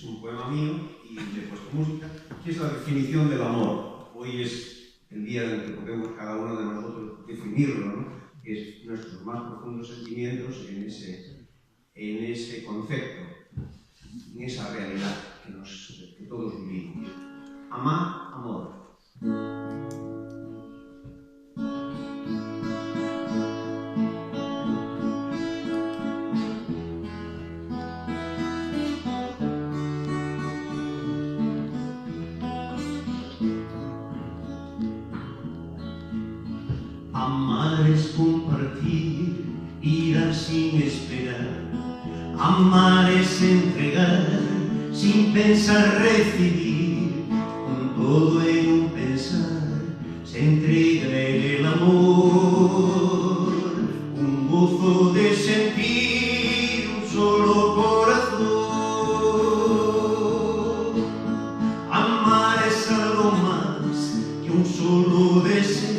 es un poema mío y le he puesto música, que es la definición del amor. Hoy es el día en el que podemos cada uno de nosotros definirlo, ¿no? Que es nuestros más profundos sentimientos en ese concepto, en esa realidad que todos vivimos. Amar, amor. Amar es compartir, ir sin esperar. Amar es entregar, sin pensar recibir. Con todo en un pensar, se entrega en el amor. Un gozo de sentir un solo corazón. Amar es algo más que un solo deseo.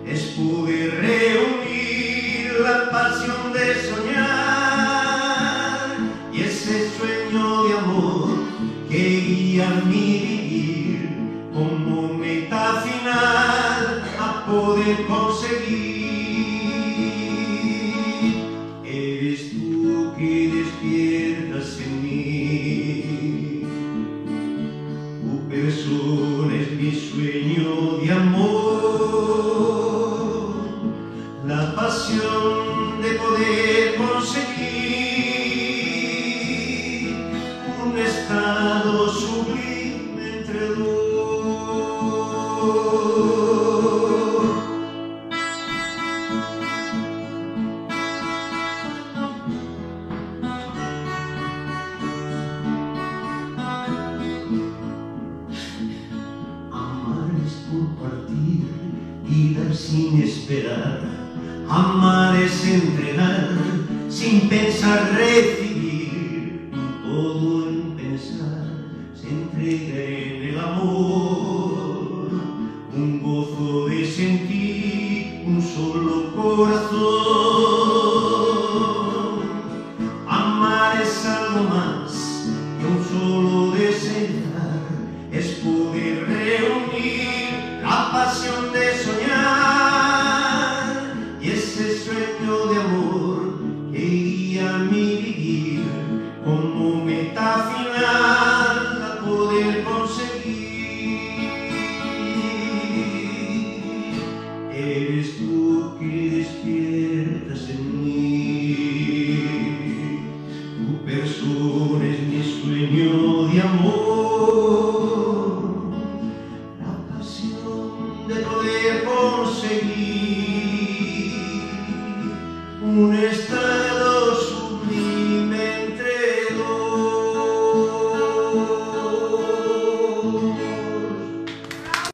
Es poder reunir la pasión de soñar y ese sueño de amor que guía mi vivir como meta final a poder conseguir. Eres tú que despiertas en mí, tu persona es mi sueño de amor. La pasión de poder conseguir un estado sublime entre dos. Amar es compartir y dar sin esperar. Amar es entregar, sin pensar recibir. Todo en pensar se entrega en el amor. Un gozo de sentir un solo corazón. Amar es algo más que un solo desear. Es poder reunir la pasión de soñar y ese sueño de amor que guía mi vivir como meta final a poder conseguir. Eres tú que despiertas en mí, tu persona es mi sueño de amor. La pasión de poder conseguir un estado